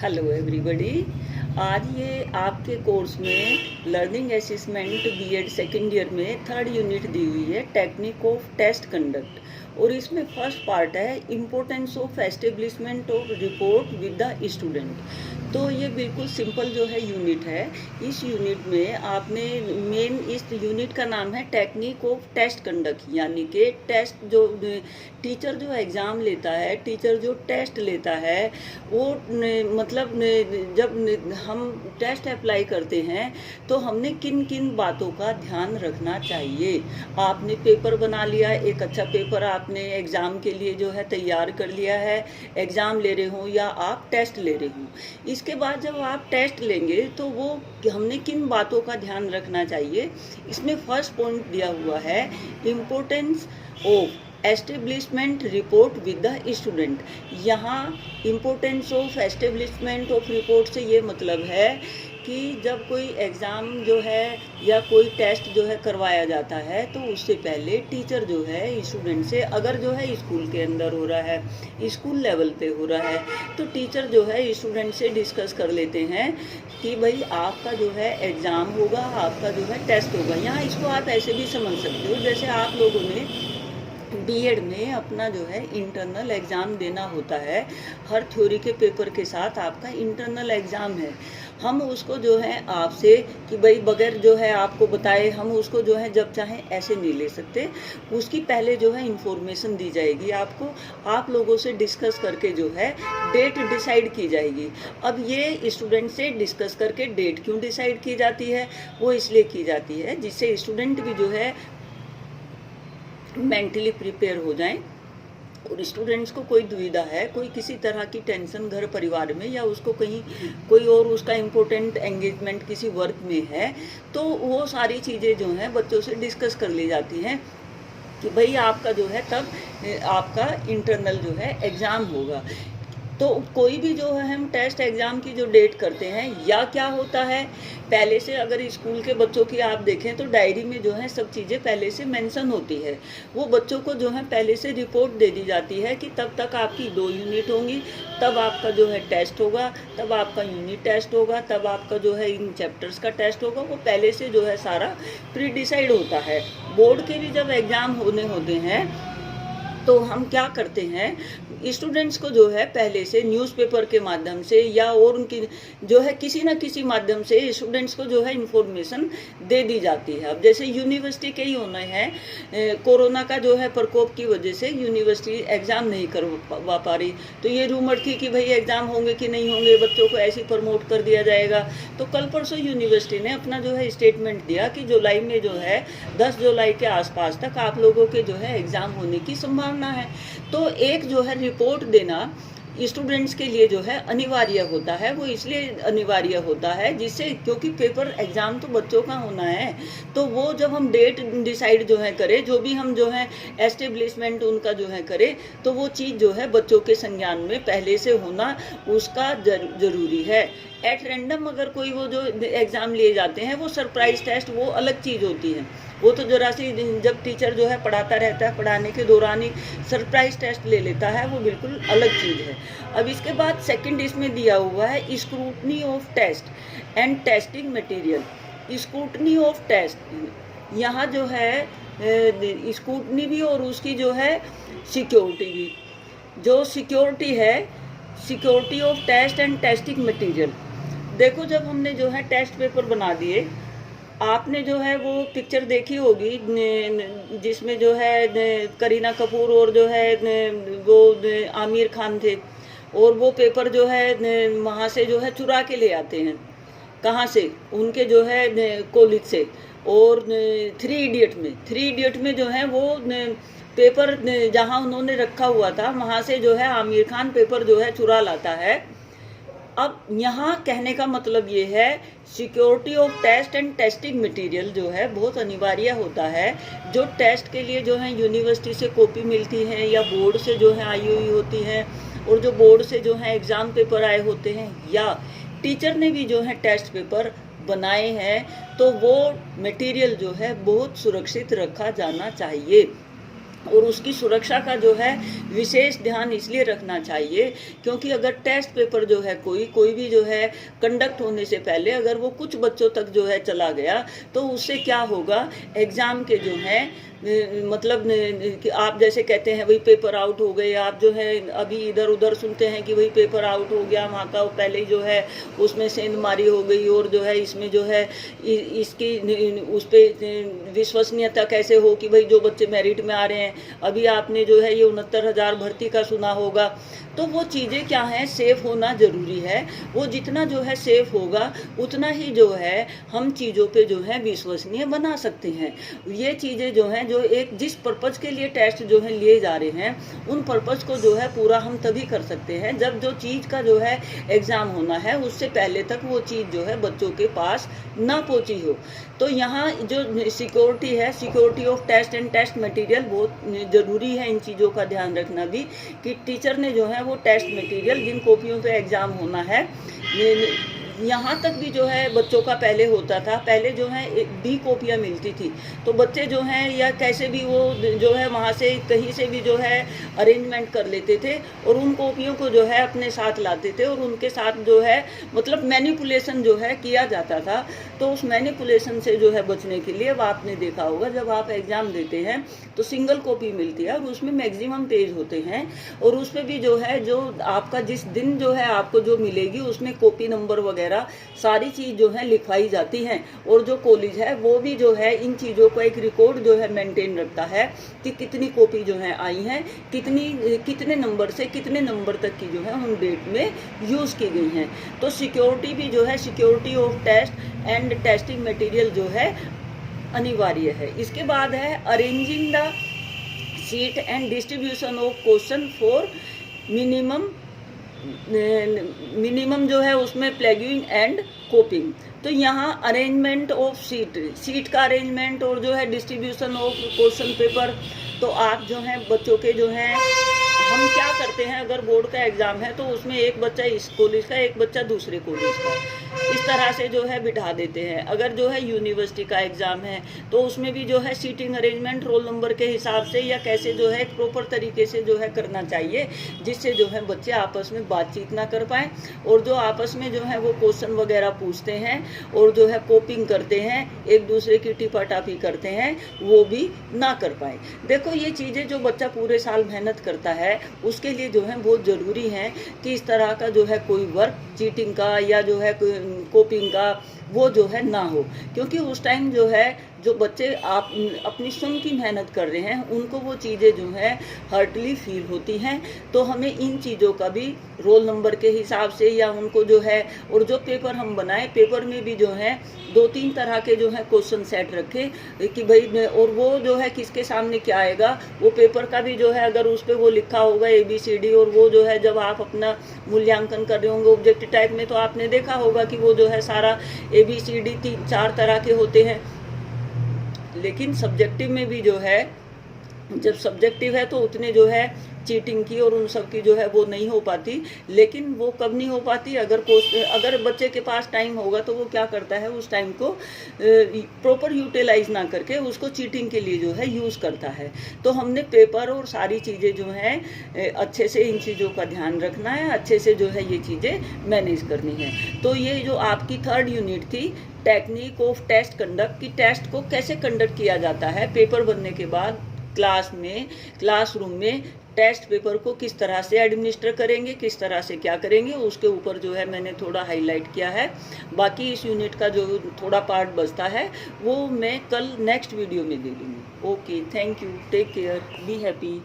Hello everybody. आज ये आपके कोर्स में learning assessment BEd second year में थर्ड यूनिट दी हुई है, टेक्निक ऑफ टेस्ट कंडक्ट। और इसमें फर्स्ट पार्ट है importance of establishment of report with the student. तो ये बिल्कुल सिंपल जो है यूनिट है। इस यूनिट में आपने मेन इस यूनिट का नाम है टेक्निक ऑफ टेस्ट कंडक्ट, यानी कि टेस्ट जो टीचर जो एग्ज़ाम लेता है, टीचर जो टेस्ट लेता है, वो मतलब जब हम टेस्ट अप्लाई करते हैं तो हमने किन किन बातों का ध्यान रखना चाहिए। आपने पेपर बना लिया, एक अच्छा पेपर आपने एग्ज़ाम के लिए जो है तैयार कर लिया है, एग्ज़ाम ले रहे हो या आप टेस्ट ले रहे हो। इसके बाद जब आप टेस्ट लेंगे तो वो हमने किन बातों का ध्यान रखना चाहिए। इसमें फर्स्ट पॉइंट दिया हुआ है importance of establishment report with the student. यहाँ importance of establishment of report से ये मतलब है कि जब कोई एग्ज़ाम जो है या कोई टेस्ट जो है करवाया जाता है तो उससे पहले टीचर जो है स्टूडेंट से, अगर जो है स्कूल के अंदर हो रहा है, स्कूल लेवल पे हो रहा है, तो टीचर जो है स्टूडेंट से डिस्कस कर लेते हैं कि भाई आपका जो है एग्ज़ाम होगा, आपका जो है टेस्ट होगा। यहाँ इसको आप ऐसे भी समझ सकते हो जैसे आप लोगों ने बीएड में अपना जो है इंटरनल एग्ज़ाम देना होता है। हर थ्योरी के पेपर के साथ आपका इंटरनल एग्ज़ाम है। हम उसको जो है आपसे कि भाई बगैर जो है आपको बताए हम उसको जो है जब चाहें ऐसे नहीं ले सकते। उसकी पहले जो है इंफॉर्मेशन दी जाएगी आपको, आप लोगों से डिस्कस करके जो है डेट डिसाइड की जाएगी। अब ये स्टूडेंट से डिस्कस करके डेट क्यों डिसाइड की जाती है, वो इसलिए की जाती है जिससे स्टूडेंट भी जो है मेंटली प्रिपेयर हो जाएं। और स्टूडेंट्स को कोई दुविधा है, कोई किसी तरह की टेंशन घर परिवार में, या उसको कहीं कोई और उसका इम्पोर्टेंट एंगेजमेंट किसी वर्क में है, तो वो सारी चीज़ें जो हैं बच्चों से डिस्कस कर ली जाती हैं कि भाई आपका जो है तब आपका इंटरनल जो है एग्ज़ाम होगा। तो कोई भी जो है हम टेस्ट एग्ज़ाम की जो डेट करते हैं, या क्या होता है पहले से, अगर स्कूल के बच्चों की आप देखें तो डायरी में जो है सब चीज़ें पहले से मेंशन होती है। वो बच्चों को जो है पहले से रिपोर्ट दे दी जाती है कि तब तक आपकी 2 यूनिट होंगी, तब आपका जो है टेस्ट होगा, तब आपका यूनिट टेस्ट होगा, तब आपका जो है इन चैप्टर्स का टेस्ट होगा। वो पहले से जो है सारा प्री डिसाइड होता है। बोर्ड के भी जब एग्ज़ाम होते हैं तो हम क्या करते हैं, स्टूडेंट्स को जो है पहले से न्यूज़पेपर के माध्यम से या और उनकी जो है किसी न किसी माध्यम से स्टूडेंट्स को जो है इन्फॉर्मेशन दे दी जाती है। अब जैसे यूनिवर्सिटी के ही होना है, कोरोना का जो है प्रकोप की वजह से यूनिवर्सिटी एग्ज़ाम नहीं करवा पा रही, तो ये रूमर थी कि भाई एग्ज़ाम होंगे कि नहीं होंगे, बच्चों को ऐसे प्रमोट कर दिया जाएगा। तो कल परसों यूनिवर्सिटी ने अपना जो है स्टेटमेंट दिया कि जुलाई में जो है 10 जुलाई के आसपास तक आप लोगों के जो है एग्ज़ाम होने की संभावना है। तो एक जो है रिपोर्ट देना स्टूडेंट्स के लिए जो है अनिवार्य होता है। वो इसलिए अनिवार्य होता है जिससे, क्योंकि पेपर एग्ज़ाम तो बच्चों का होना है, तो वो जब हम डेट डिसाइड जो है करें, जो भी हम जो है एस्टेब्लिशमेंट उनका जो है करें, तो वो चीज़ जो है बच्चों के संज्ञान में पहले से होना उसका ज़रूरी है। एट रैंडम अगर कोई वो जो एग्ज़ाम लिए जाते हैं वो सरप्राइज टेस्ट, वो अलग चीज़ होती है। वो तो जरा सी जब टीचर जो है पढ़ाता रहता है, पढ़ाने के दौरान ही सरप्राइज टेस्ट ले लेता है, वो बिल्कुल अलग चीज़ है। अब इसके बाद सेकंड इसमें दिया हुआ है scrutiny of test and testing material. Scrutiny of test, यहाँ जो है स्क्रूटनी भी और उसकी जो है सिक्योरिटी भी। जो सिक्योरिटी है, security of test and testing material. देखो जब हमने जो है टेस्ट पेपर बना दिए, आपने जो है वो पिक्चर देखी होगी जिसमें जो है करीना कपूर और जो है वो आमिर खान थे, और वो पेपर जो है वहाँ से जो है चुरा के ले आते हैं। कहाँ से? उनके जो है कॉलेज से। और थ्री इडियट में जो है वो पेपर जहाँ उन्होंने रखा हुआ था वहाँ से जो है आमिर खान पेपर जो है चुरा लाता है। अब यहाँ कहने का मतलब ये है security of test and testing material जो है बहुत अनिवार्य होता है। जो टेस्ट के लिए जो है यूनिवर्सिटी से कॉपी मिलती है या बोर्ड से जो है आई हुई होती है, और जो बोर्ड से जो है एग्ज़ाम पेपर आए होते हैं, या टीचर ने भी जो है टेस्ट पेपर बनाए हैं, तो वो मटेरियल जो है बहुत सुरक्षित रखा जाना चाहिए। और उसकी सुरक्षा का जो है विशेष ध्यान इसलिए रखना चाहिए क्योंकि अगर टेस्ट पेपर जो है कोई भी जो है कंडक्ट होने से पहले अगर वो कुछ बच्चों तक जो है चला गया तो उससे क्या होगा, एग्ज़ाम के जो है मतलब कि आप जैसे कहते हैं वही पेपर आउट हो गए, आप जो है अभी इधर उधर सुनते हैं कि वही पेपर आउट हो गया, वहाँ का पहले ही जो है उसमें सेंधमारी हो गई और जो है इसमें जो है इसकी उस पर विश्वसनीयता कैसे हो कि भाई जो बच्चे मेरिट में आ रहे हैं, अभी आपने जो है ये 69,000 भर्ती का सुना होगा। तो वो चीज़ें क्या हैं, सेफ़ होना ज़रूरी है। वो जितना जो है सेफ़ होगा उतना ही जो है हम चीज़ों पे जो है विश्वसनीय बना सकते हैं। ये चीज़ें जो हैं जो एक जिस पर्पज़ के लिए टेस्ट जो है लिए जा रहे हैं उन पर्पज़ को जो है पूरा हम तभी कर सकते हैं जब जो चीज़ का जो है एग्ज़ाम होना है उससे पहले तक वो चीज़ जो है बच्चों के पास ना पहुंची हो। तो यहाँ जो सिक्योरिटी है, security of test and test material, बहुत ज़रूरी है इन चीज़ों का ध्यान रखना भी कि टीचर ने जो है वो टेस्ट मटेरियल जिन कॉपियों पे एग्ज़ाम होना है, यहाँ तक भी जो है बच्चों का पहले होता था, पहले जो है 20 कॉपियाँ मिलती थी तो बच्चे जो हैं या कैसे भी वो जो है वहाँ से कहीं से भी जो है अरेंजमेंट कर लेते थे और उन कॉपियों को जो है अपने साथ लाते थे और उनके साथ जो है मतलब मैनिपुलेशन जो है किया जाता था। तो उस मैनिपुलेशन से जो है बचने के लिए अब आपने देखा होगा जब आप एग्ज़ाम देते हैं तो सिंगल कॉपी मिलती है और उसमें मैक्सिमम पेज होते हैं और उस पर भी जो है जो आपका जिस दिन जो है आपको जो मिलेगी उसमें कॉपी नंबर वगैरह सारी चीज़ जो है लिखवाई जाती हैं और जो कॉलेज है वो भी जो है इन चीज़ों का एक रिकॉर्ड जो है मेंटेन रखता है कि कितनी कॉपी जो है आई हैं, कितने नंबर से कितने नंबर तक की जो है उन डेट में यूज़ की गई हैं। तो सिक्योरिटी भी जो है, security of test and testing material जो है अनिवार्य है। इसके बाद है arranging the seat and distribution of question for minimum जो है उसमें प्लेगिंग एंड कोपिंग। तो यहाँ अरेंजमेंट ऑफ सीट का अरेंजमेंट और जो है डिस्ट्रीब्यूशन ऑफ क्वेश्चन पेपर, तो आप जो हैं बच्चों के जो हैं हम क्या करते हैं अगर बोर्ड का एग्ज़ाम है तो उसमें एक बच्चा इस कॉलेज का एक बच्चा दूसरे कॉलेज का इस तरह से जो है बिठा देते हैं। अगर जो है यूनिवर्सिटी का एग्ज़ाम है तो उसमें भी जो है सीटिंग अरेंजमेंट रोल नंबर के हिसाब से या कैसे जो है एक प्रॉपर तरीके से जो है करना चाहिए जिससे जो है बच्चे आपस में बातचीत ना कर पाएँ और जो आपस में जो है वो क्वेश्चन वगैरह पूछते हैं और जो है कोपिंग करते हैं, एक दूसरे की टिपाटापी करते हैं, वो भी ना कर पाए। देखो ये चीज़ें जो बच्चा पूरे साल मेहनत करता है उसके लिए जो है बहुत ज़रूरी है कि इस तरह का जो है कोई वर्क चीटिंग का या जो है कोपिंग का वो जो है ना हो, क्योंकि उस टाइम जो है जो बच्चे आप अपनी स्वयं की मेहनत कर रहे हैं उनको वो चीज़ें जो है हर्टली फील होती हैं। तो हमें इन चीज़ों का भी रोल नंबर के हिसाब से या उनको जो है और जो पेपर हम बनाए पेपर में भी जो है 2-3 तरह के जो है क्वेश्चन सेट रखे कि भाई और वो जो है किसके सामने क्या आएगा वो पेपर का भी जो है अगर उस पर वो लिखा होगा ABCD और वो जो है जब आप अपना मूल्यांकन कर रहे होंगे ऑब्जेक्टिव टाइप में तो आपने देखा होगा कि वो जो है सारा ABCD 3-4 तरह के होते हैं। लेकिन सब्जेक्टिव में भी जो है जब सब्जेक्टिव है तो उतने जो है चीटिंग की और उन सब की जो है वो नहीं हो पाती। लेकिन वो कब नहीं हो पाती, अगर बच्चे के पास टाइम होगा तो वो क्या करता है उस टाइम को प्रॉपर यूटिलाइज ना करके उसको चीटिंग के लिए जो है यूज़ करता है। तो हमने पेपर और सारी चीज़ें जो हैं अच्छे से इन चीज़ों का ध्यान रखना है, अच्छे से जो है ये चीज़ें मैनेज करनी है। तो ये जो आपकी 3rd यूनिट थी टेक्निक ऑफ टेस्ट कंडक्ट की, टेस्ट को कैसे कंडक्ट किया जाता है पेपर बनने के बाद क्लासरूम में टेस्ट पेपर को किस तरह से एडमिनिस्टर करेंगे, किस तरह से क्या करेंगे, उसके ऊपर जो है मैंने थोड़ा हाईलाइट किया है। बाकी इस यूनिट का जो थोड़ा पार्ट बचता है वो मैं कल नेक्स्ट वीडियो में दे दूँगी। Okay, thank you, take care, be happy.